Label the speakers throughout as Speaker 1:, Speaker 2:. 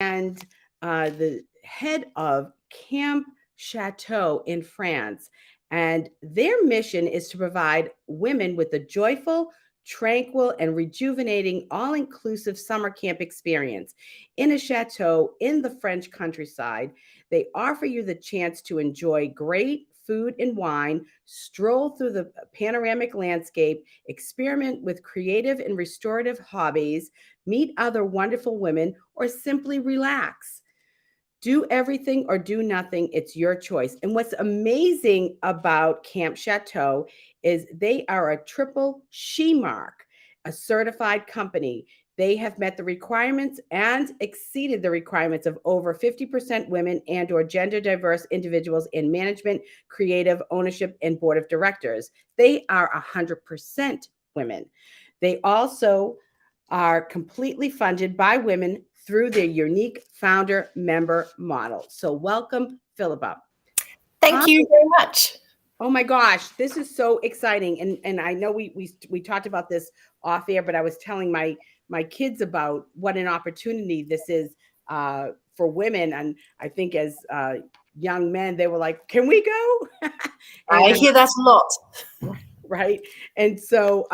Speaker 1: and the head of Camp Chateaux in France. And their mission is to provide women with a joyful, tranquil, and rejuvenating all inclusive summer camp experience in a chateau in the French countryside. They offer you the chance to enjoy great food and wine, stroll through the panoramic landscape, experiment with creative and restorative hobbies, meet other wonderful women, or simply relax. Do everything or do nothing. It's your choice. And what's amazing about Camp Chateau is they are a triple she mark, a certified company. They have met the requirements and exceeded the requirements of over 50% women and or gender diverse individuals in management, creative ownership, and board of directors. They are 100% women. They also are completely funded by women through their unique founder member model. So welcome, Philippa.
Speaker 2: Thank you very much.
Speaker 1: Oh my gosh, this is so exciting. And I know we talked about this off air, but I was telling my kids about what an opportunity this is for women. And I think as young men, they were like, can we go?
Speaker 2: I hear that a lot.
Speaker 1: Right. And so,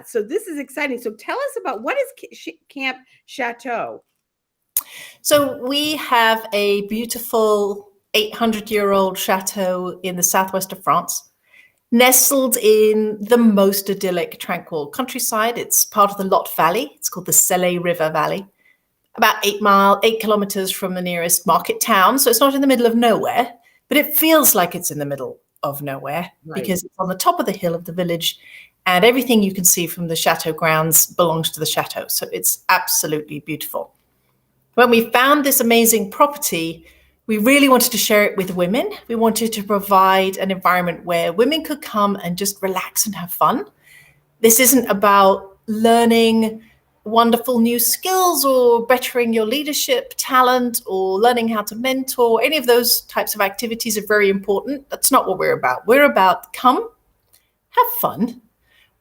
Speaker 1: so this is exciting. So tell us about what is Camp Chateaux?
Speaker 2: So we have a beautiful 800-year-old chateau in the southwest of France, nestled in the most idyllic, tranquil countryside. It's part of the Lot Valley. It's called the Selle River Valley, about 8 kilometers from the nearest market town. So it's not in the middle of nowhere, but it feels like it's in the middle of nowhere, right, because it's on the top of the hill of the village, and everything you can see from the chateau grounds belongs to the chateau. So it's absolutely beautiful. When we found this amazing property, we really wanted to share it with women. We wanted to provide an environment where women could come and just relax and have fun. This isn't about learning wonderful new skills or bettering your leadership talent or learning how to mentor. Any of those types of activities are very important. That's not what we're about. We're about come, have fun,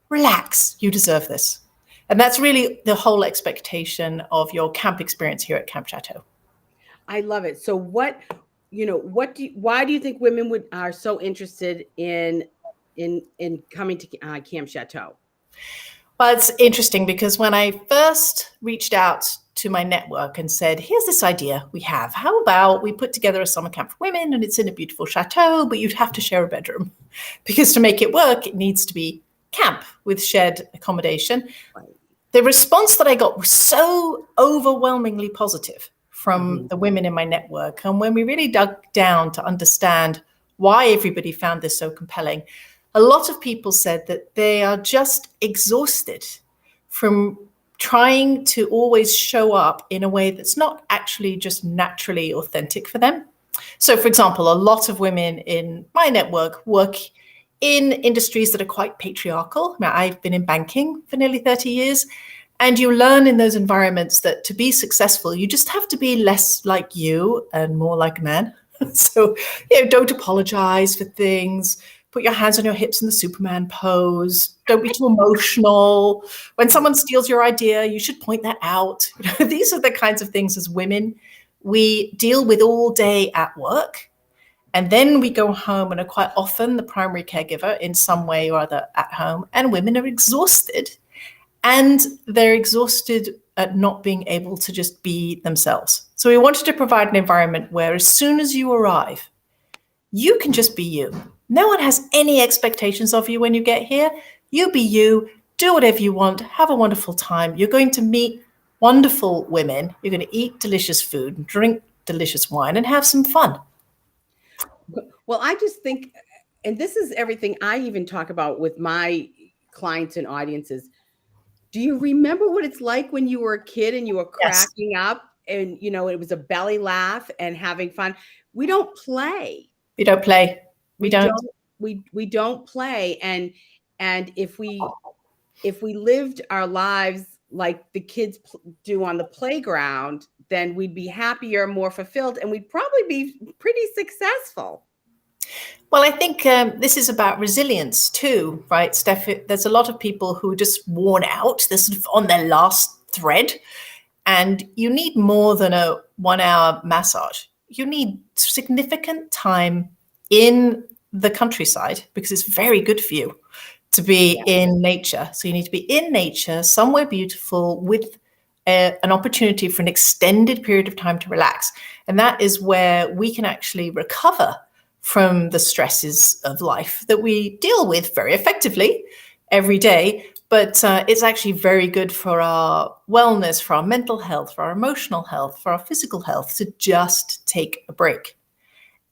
Speaker 2: relax. You deserve this. And that's really the whole expectation of your camp experience here at Camp Chateau.
Speaker 1: I love it. So why do you think women are so interested in coming to Camp Chateau?
Speaker 2: Well, it's interesting because when I first reached out to my network and said, here's this idea we have. How about we put together a summer camp for women and it's in a beautiful chateau, but you'd have to share a bedroom because to make it work, it needs to be camp with shared accommodation. Right. The response that I got was so overwhelmingly positive from the women in my network. And when we really dug down to understand why everybody found this so compelling, a lot of people said that they are just exhausted from trying to always show up in a way that's not actually just naturally authentic for them. So, for example, a lot of women in my network work in industries that are quite patriarchal. Now, I've been in banking for nearly 30 years, and you learn in those environments that to be successful, you just have to be less like you and more like a man. So, don't apologize for things. Put your hands on your hips in the Superman pose. Don't be too emotional. When someone steals your idea, you should point that out. These are the kinds of things as women we deal with all day at work. And then we go home and are quite often the primary caregiver in some way or other at home. And women are exhausted. And they're exhausted at not being able to just be themselves. So we wanted to provide an environment where as soon as you arrive, you can just be you. No one has any expectations of you when you get here. You be you, do whatever you want, have a wonderful time. You're going to meet wonderful women. You're going to eat delicious food and drink delicious wine and have some fun.
Speaker 1: Well, I just think, and this is everything I even talk about with my clients and audiences. Do you remember what it's like when you were a kid and you were cracking up and, it was a belly laugh and having fun? We don't play.
Speaker 2: We don't play. We don't
Speaker 1: play. And if we lived our lives like the kids do on the playground, then we'd be happier, more fulfilled, and we'd probably be pretty successful.
Speaker 2: Well, I think this is about resilience too, right, Steph? There's a lot of people who are just worn out. They're sort of on their last thread. And you need more than a 1 hour massage. You need significant time in the countryside because it's very good for you to be in nature. So you need to be in nature, somewhere beautiful, with an opportunity for an extended period of time to relax. And that is where we can actually recover from the stresses of life that we deal with very effectively every day. But it's actually very good for our wellness, for our mental health, for our emotional health, for our physical health, to just take a break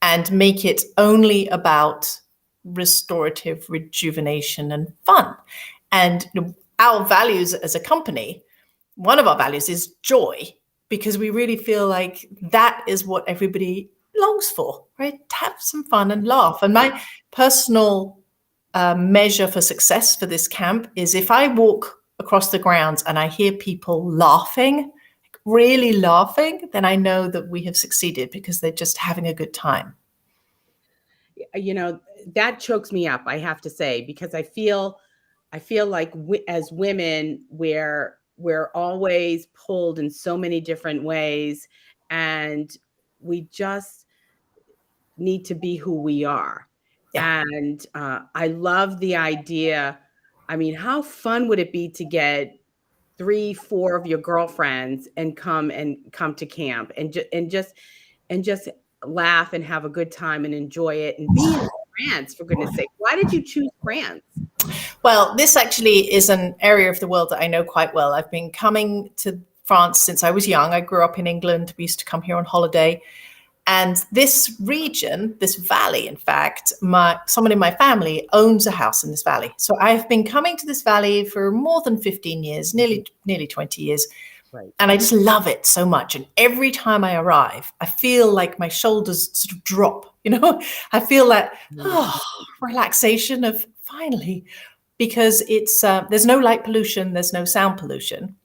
Speaker 2: and make it only about restorative rejuvenation and fun. And our values as a company, one of our values is joy, because we really feel like that is what everybody longs for, right? To have some fun and laugh. And my personal measure for success for this camp is if I walk across the grounds and I hear people laughing, really laughing, then I know that we have succeeded because they're just having a good time.
Speaker 1: That chokes me up, I have to say, because I feel like as women, we're always pulled in so many different ways, and we just need to be who we are.
Speaker 2: Yeah.
Speaker 1: And I love the idea. I mean, how fun would it be to get 3, 4 of your girlfriends and come to camp and just laugh and have a good time and enjoy it and be in France, for goodness sake. Why did you choose France?
Speaker 2: Well, this actually is an area of the world that I know quite well. I've been coming to France since I was young. I grew up in England. We used to come here on holiday. And this region, this valley, in fact, someone in my family owns a house in this valley. So I've been coming to this valley for more than 15 years, nearly 20 years.
Speaker 1: Right.
Speaker 2: And I just love it so much. And every time I arrive, I feel like my shoulders sort of drop, I feel that relaxation of finally, because it's there's no light pollution, there's no sound pollution.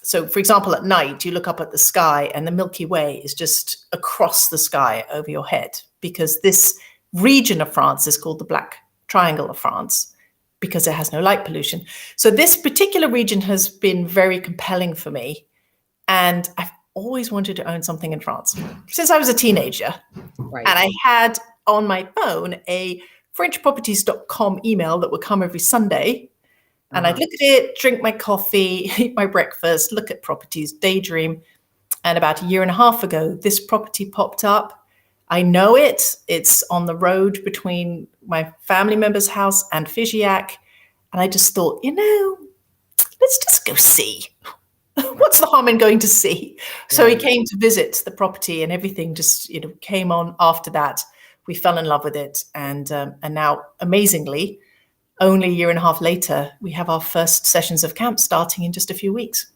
Speaker 2: So, for example, at night, you look up at the sky and the Milky Way is just across the sky over your head, because this region of France is called the Black Triangle of France because it has no light pollution. So this particular region has been very compelling for me. And I've always wanted to own something in France since I was a teenager.
Speaker 1: Right.
Speaker 2: And I had on my phone a FrenchProperties.com email that would come every Sunday. And I'd look at it, drink my coffee, eat my breakfast, look at properties, daydream. And about 1.5 years ago, this property popped up. I know it. It's on the road between my family member's house and Figeac. And I just thought, let's just go see. What's the harm in going to see? So he came to visit the property, and everything just, came on after that. We fell in love with it. And now, amazingly, only 1.5 years later, we have our first sessions of camp starting in just a few weeks.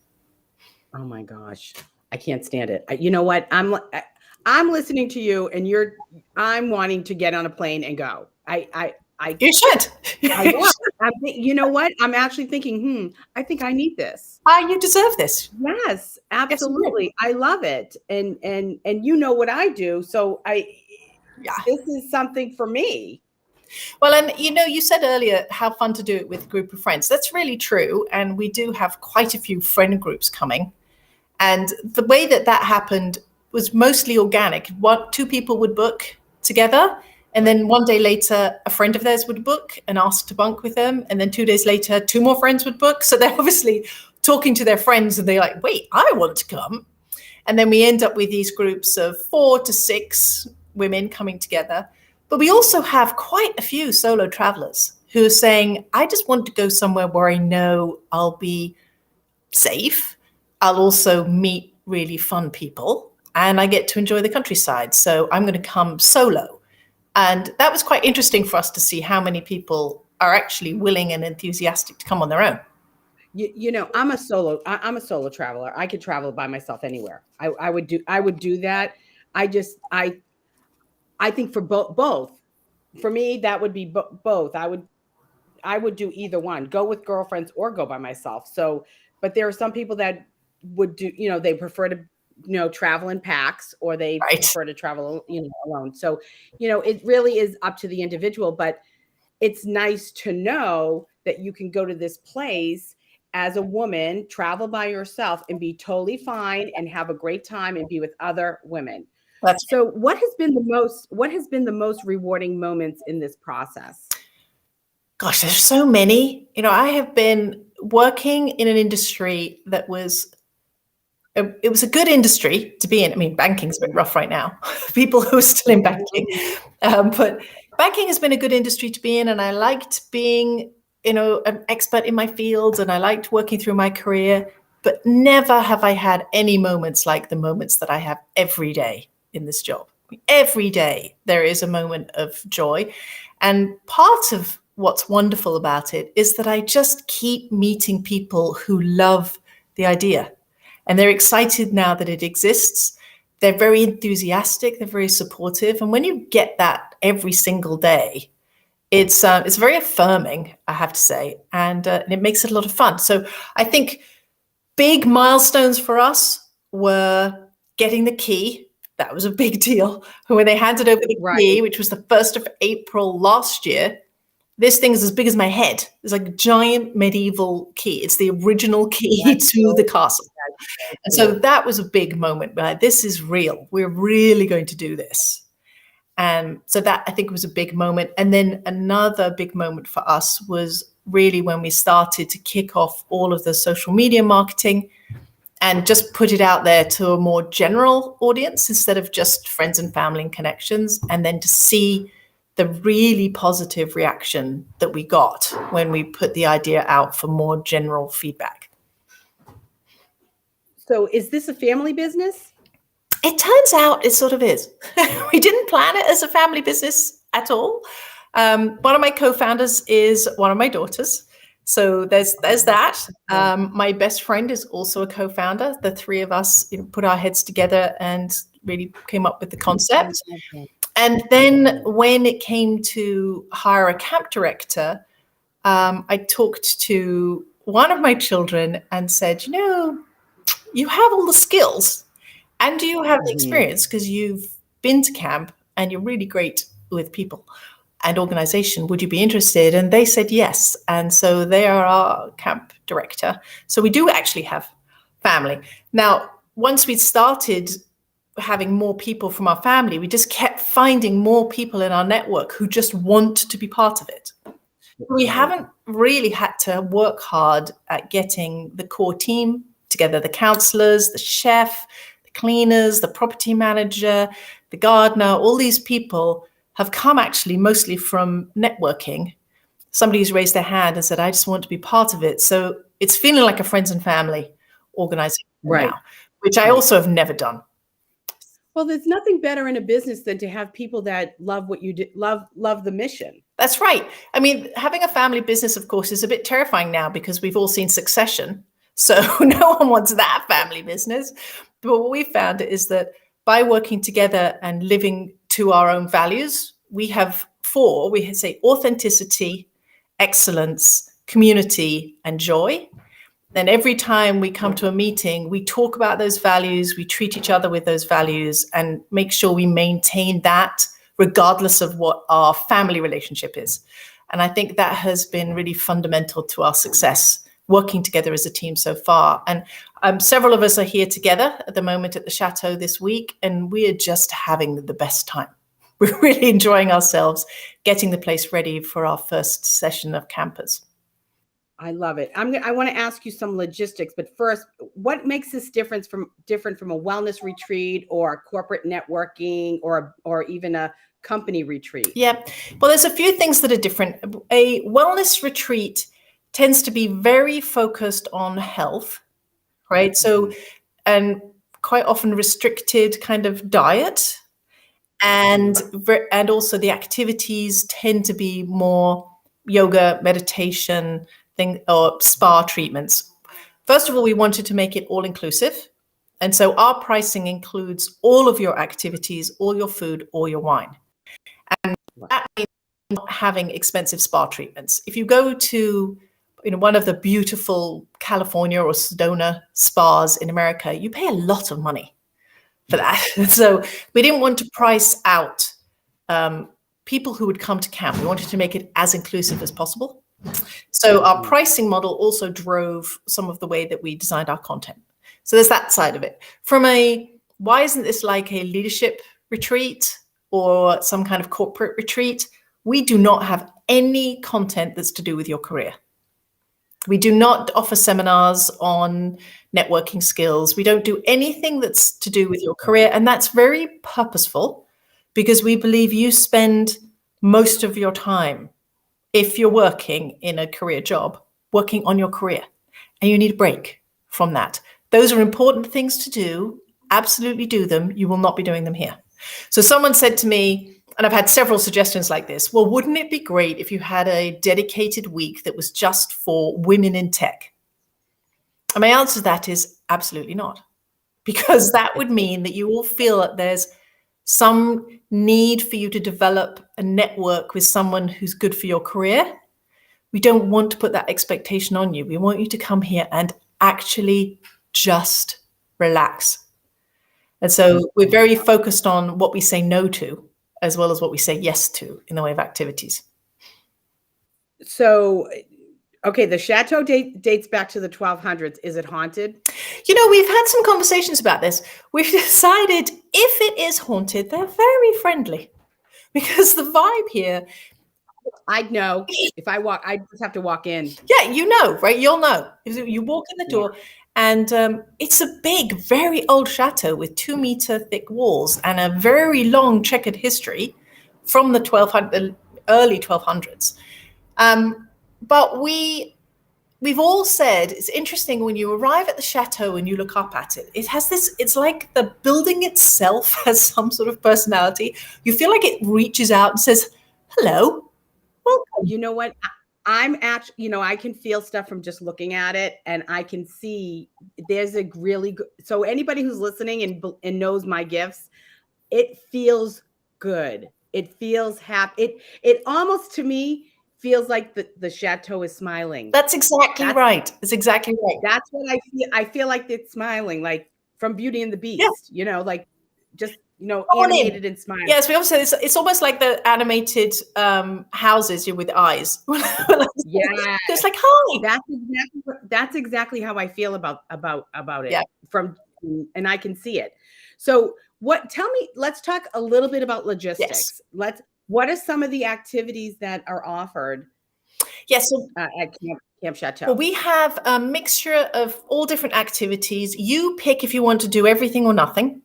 Speaker 1: Oh my gosh, I can't stand it. You know what? I'm listening to you, and I'm wanting to get on a plane and go.
Speaker 2: You should.
Speaker 1: I know. You know what? I'm actually thinking, I think I need this.
Speaker 2: You deserve this.
Speaker 1: Yes, absolutely. I love it. And you know what I do. So this is something for me.
Speaker 2: Well, and you said earlier how fun to do it with a group of friends. That's really true. And we do have quite a few friend groups coming. And the way that happened was mostly organic. 2 people would book together. And then 1 day later, a friend of theirs would book and ask to bunk with them. And then 2 days later, 2 more friends would book. So they're obviously talking to their friends and they're like, wait, I want to come. And then we end up with these groups of 4 to 6 women coming together. But we also have quite a few solo travelers who are saying, I just want to go somewhere where I know I'll be safe. I'll also meet really fun people and I get to enjoy the countryside. So I'm going to come solo. And that was quite interesting for us to see how many people are actually willing and enthusiastic to come on their own.
Speaker 1: I'm a solo traveler. I could travel by myself anywhere. I would do that. I think for both, for me, that would be both. I would do either one, go with girlfriends or go by myself. So, but there are some people that would do, they prefer to, travel in packs, or they prefer to travel, alone. So, it really is up to the individual, but it's nice to know that you can go to this place as a woman, travel by yourself and be totally fine and have a great time and be with other women.
Speaker 2: That's
Speaker 1: So what has been the most rewarding moments in this process?
Speaker 2: Gosh, there's so many. I have been working in an industry that it was a good industry to be in. I mean, banking's a bit rough right now. People who are still in banking, but banking has been a good industry to be in, and I liked being, an expert in my fields, and I liked working through my career. But never have I had any moments like the moments that I have every day in this job. Every day there is a moment of joy, and part of what's wonderful about it is that I just keep meeting people who love the idea. And they're excited now that it exists. They're very enthusiastic. They're very supportive. And when you get that every single day, it's very affirming, I have to say, and it makes it a lot of fun. So I think big milestones for us were getting the key. That was a big deal. When they handed over the key, which was the 1st of April last year, this thing is as big as my head. It's like a giant medieval key. It's the original key to the castle. And so that was a big moment. This is real. We're really going to do this. And so that, I think, was a big moment. And then another big moment for us was really when we started to kick off all of the social media marketing and just put it out there to a more general audience instead of just friends and family and connections. And then to see the really positive reaction that we got when we put the idea out for more general feedback.
Speaker 1: So is this a family business?
Speaker 2: It turns out it sort of is. We didn't plan it as a family business at all. One of my co-founders is one of my daughters. So there's that. My best friend is also a co-founder. The three of us put our heads together and really came up with the concept. And then when it came to hire a camp director, I talked to one of my children and said, you have all the skills and you have the experience because you've been to camp and you're really great with people and organization. Would you be interested? And they said yes. And so they are our camp director. So we do actually have family. Now, once we started having more people from our family, we just kept finding more people in our network who just want to be part of it. We haven't really had to work hard at getting the core team together, the counselors, the chef, the cleaners, the property manager, the gardener. All these people have come actually mostly from networking. Somebody's raised their hand and said, I just want to be part of it. So it's feeling like a friends and family organization now, which I also have never done.
Speaker 1: Well, there's nothing better in a business than to have people that love what you do, love the mission.
Speaker 2: That's right. I mean, having a family business, of course, is a bit terrifying now because we've all seen Succession. So no one wants that family business. But what we found is that by working together and living to our own values, we have four. We say authenticity, excellence, community, and joy. And every time we come to a meeting, we talk about those values, we treat each other with those values and make sure we maintain that regardless of what our family relationship is. And I think that has been really fundamental to our success, working together as a team so far. And several of us are here together at the moment at the Chateau this week, and we are just having the best time. We're really enjoying ourselves, getting the place ready for our first session of campers.
Speaker 1: I love it. I want to ask you some logistics, but first, what makes this different from a wellness retreat or corporate networking or even a company retreat?
Speaker 2: Yeah, well, there's a few things that are different. A wellness retreat tends to be very focused on health, right? So, and quite often restricted kind of diet, and also the activities tend to be more yoga, meditation, or spa treatments. First of all, we wanted to make it all inclusive. And so our pricing includes all of your activities, all your food, all your wine. And that means not having expensive spa treatments. If you go to one of the beautiful California or Sedona spas in America, you pay a lot of money for that. So we didn't want to price out people who would come to camp. We wanted to make it as inclusive as possible. So our pricing model also drove some of the way that we designed our content. So there's that side of it. From a, why isn't this like a leadership retreat or some kind of corporate retreat? We do not have any content that's to do with your career. We do not offer seminars on networking skills. We don't do anything that's to do with your career. And that's very purposeful because we believe you spend most of your time, if you're working in a career job, working on your career, and you need a break from that. Those are important things to do. Absolutely do them. You will not be doing them here. So someone said to me, and I've had several suggestions like this, well, wouldn't it be great if you had a dedicated week that was just for women in tech? And my answer to that is absolutely not, because that would mean that you all feel that there's some need for you to develop a network with someone who's good for your career. We don't want to put that expectation on you. We want you to come here and actually just relax. And so we're very focused on what we say no to, as well as what we say yes to in the way of activities.
Speaker 1: So, okay, the chateau dates back to the 1200s. Is it haunted?
Speaker 2: You know, we've had some conversations about this. We've decided if it is haunted, they're very friendly because the vibe here.
Speaker 1: I'd know if I walk, I just have to walk in.
Speaker 2: Yeah, you know, right? You'll know. You walk in the door, and it's a big, very old chateau with 2-meter thick walls and a very long checkered history from the early 1200s. But we've all said it's interesting when you arrive at the chateau and you look up at it. It has this, it's like the building itself has some sort of personality. You feel like it reaches out and says, hello, welcome.
Speaker 1: You know what? I'm actually, you know, I can feel stuff from just looking at it, and I can see there's a really good, so anybody who's listening and knows my gifts, it feels good. It feels happy. It almost, to me, feels like the chateau is smiling.
Speaker 2: That's exactly right. That's exactly right.
Speaker 1: That's what I feel. I feel like it's smiling, like from Beauty and the Beast, you know, like just, you know, animated and smiling.
Speaker 2: Yes, we also say it's almost like the animated houses with eyes.
Speaker 1: Yeah,
Speaker 2: it's like, hi.
Speaker 1: That's exactly how I feel about it.
Speaker 2: Yeah.
Speaker 1: And I can see it. So let's talk a little bit about logistics.
Speaker 2: Yes.
Speaker 1: What are some of the activities that are offered?
Speaker 2: Yes, so
Speaker 1: at Camp Chateaux.
Speaker 2: Well, we have a mixture of all different activities. You pick if you want to do everything or nothing.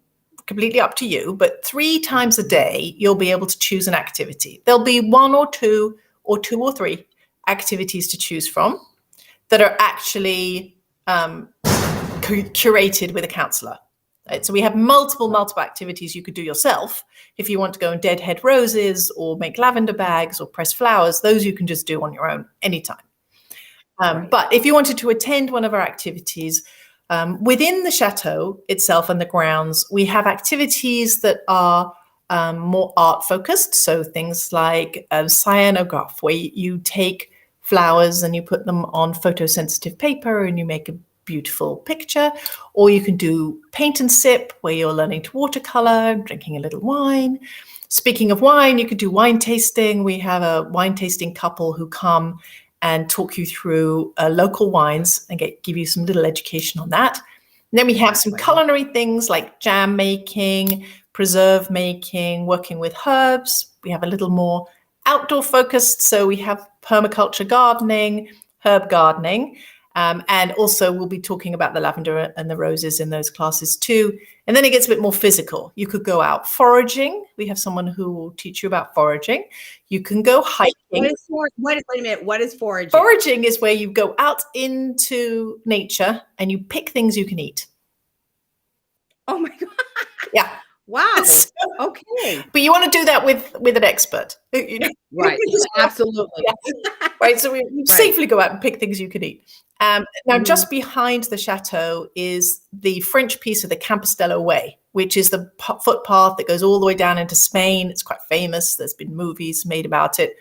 Speaker 2: Completely up to you, but 3 times a day, you'll be able to choose an activity. There'll be 1 or 2 or 2 or 3 activities to choose from that are actually curated with a counselor. Right? So we have multiple activities you could do yourself. If you want to go and deadhead roses or make lavender bags or press flowers, those you can just do on your own anytime. Right. But if you wanted to attend one of our activities, within the chateau itself and the grounds, we have activities that are more art focused. So things like a cyanograph, where you take flowers and you put them on photosensitive paper and you make a beautiful picture. Or you can do paint and sip, where you're learning to watercolor, drinking a little wine. Speaking of wine, you could do wine tasting. We have a wine tasting couple who come and talk you through local wines and give you some little education on that. And then we have some culinary things like jam making, preserve making, working with herbs. We have a little more outdoor focused. So we have permaculture gardening, herb gardening, and also we'll be talking about the lavender and the roses in those classes too. And then it gets a bit more physical. You could go out foraging. We have someone who will teach you about foraging. You can go hiking.
Speaker 1: Wait a minute. What is foraging?
Speaker 2: Foraging is where you go out into nature and you pick things you can eat.
Speaker 1: Oh my God.
Speaker 2: Yeah.
Speaker 1: Wow. Okay.
Speaker 2: But you want to do that with an expert. You know?
Speaker 1: Right. Absolutely.
Speaker 2: Yeah. Right. So we safely go out and pick things you can eat. Now, just behind the chateau is the French piece of the Compostela Way, which is the footpath that goes all the way down into Spain. It's quite famous. There's been movies made about it.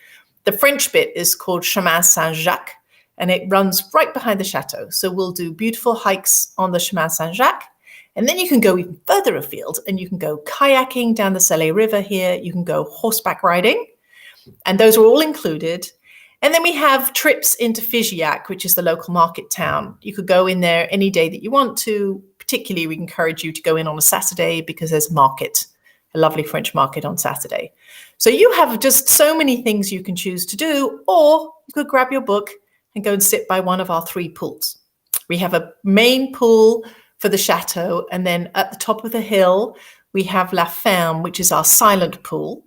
Speaker 2: The French bit is called Chemin Saint-Jacques, and it runs right behind the chateau. So we'll do beautiful hikes on the Chemin Saint-Jacques. And then you can go even further afield and you can go kayaking down the Selle River here. You can go horseback riding, and those are all included. And then we have trips into Figeac, which is the local market town. You could go in there any day that you want to. Particularly, we encourage you to go in on a Saturday because there's a market, a lovely French market on Saturday. So you have just so many things you can choose to do, or you could grab your book and go and sit by one of our 3 pools. We have a main pool for the chateau, and then at the top of the hill, we have La Ferme, which is our silent pool.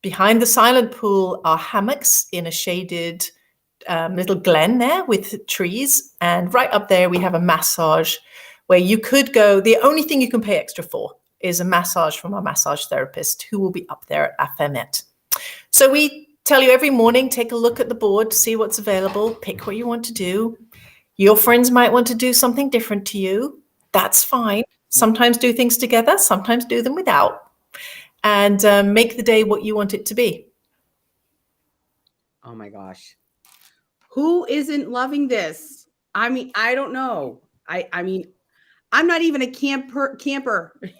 Speaker 2: Behind the silent pool are hammocks in a shaded little glen there with trees. And right up there, we have a massage where you could go. The only thing you can pay extra for is a massage from our massage therapist who will be up there at La Fermette. So we tell you every morning, take a look at the board, see what's available, pick what you want to do. Your friends might want to do something different to you. That's fine. Sometimes do things together, sometimes do them without. And make the day what you want it to be.
Speaker 1: Oh my gosh. Who isn't loving this? I mean, I don't know. I mean, I'm not even a camper.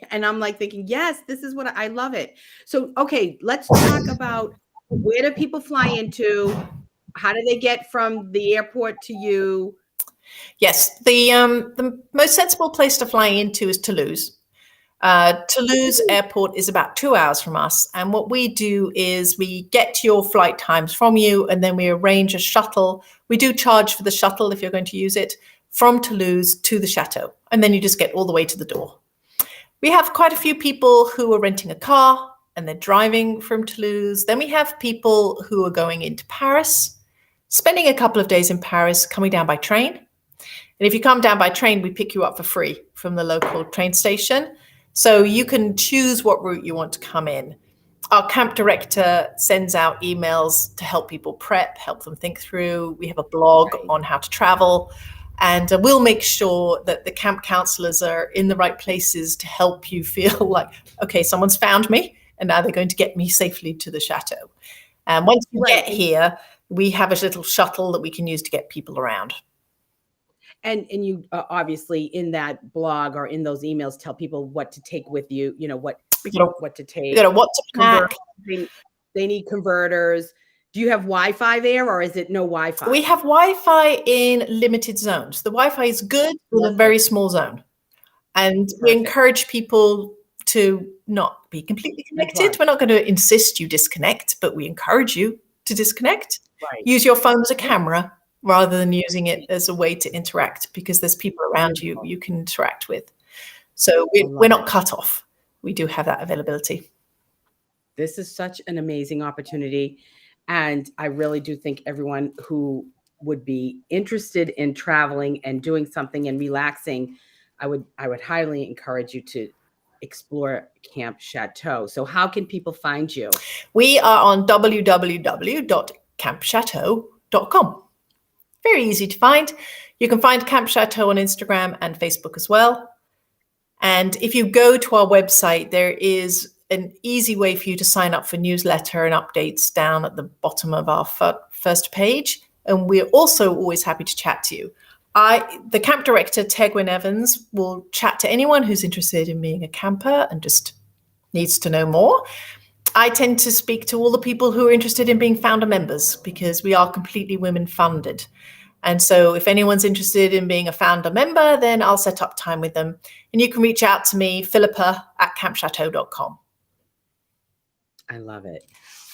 Speaker 1: And I'm like thinking, yes, this is what I love it. So, okay, let's talk about where do people fly into? How do they get from the airport to you?
Speaker 2: Yes, the most sensible place to fly into is Toulouse. Toulouse Airport is about 2 hours from us. And what we do is we get your flight times from you, and then we arrange a shuttle. We do charge for the shuttle if you're going to use it from Toulouse to the chateau. And then you just get all the way to the door. We have quite a few people who are renting a car and they're driving from Toulouse. Then we have people who are going into Paris, spending a couple of days in Paris, coming down by train. And if you come down by train, we pick you up for free from the local train station. So you can choose what route you want to come in. Our camp director sends out emails to help people prep, help them think through. We have a blog on how to travel. And we'll make sure that the camp counselors are in the right places to help you feel like, okay, someone's found me, and now they're going to get me safely to the chateau. And once you get here, we have a little shuttle that we can use to get people around.
Speaker 1: And you obviously in that blog or in those emails tell people what to take with you, you know, what to take.
Speaker 2: You got what to pack.
Speaker 1: They need converters. Do you have Wi-Fi there, or is it no Wi-Fi?
Speaker 2: We have Wi-Fi in limited zones. The Wi-Fi is good in a very small zone. And we encourage people to not be completely connected. We're not going to insist you disconnect, but we encourage you to disconnect. Use your phone as a camera rather than using it as a way to interact, because there's people around you you can interact with. So we're not cut off. We do have that availability.
Speaker 1: This is such an amazing opportunity. And I really do think everyone who would be interested in traveling and doing something and relaxing, I would highly encourage you to explore Camp Chateau. So how can people find you?
Speaker 2: We are on www.campchateau.com. Very easy to find. You can find Camp Chateau on Instagram and Facebook as well. And if you go to our website, there is an easy way for you to sign up for newsletter and updates down at the bottom of our first page. And we're also always happy to chat to you. The camp director, Tegwin Evans, will chat to anyone who's interested in being a camper and just needs to know more. I tend to speak to all the people who are interested in being founder members, because we are completely women funded. And so if anyone's interested in being a founder member, then I'll set up time with them. And you can reach out to me, Philippa at campchateau.com.
Speaker 1: I love it.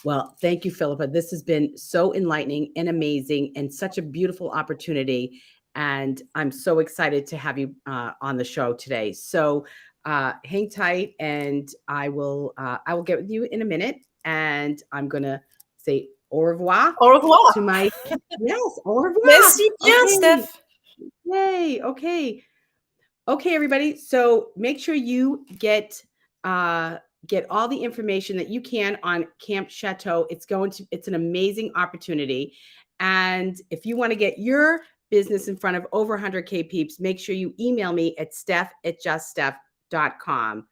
Speaker 1: Well, thank you, Philippa. This has been so enlightening and amazing and such a beautiful opportunity. And I'm so excited to have you on the show today. So hang tight, and I will get with you in a minute, and I'm going to say au revoir.
Speaker 2: Au revoir.
Speaker 1: To my, yes, au revoir.
Speaker 2: Merci bien, Steph.
Speaker 1: Yay. Okay. Okay, everybody. So make sure you get all the information that you can on Camp Chateau. It's an amazing opportunity. And if you want to get your business in front of over 100K peeps, make sure you email me at steph@juststeph.com.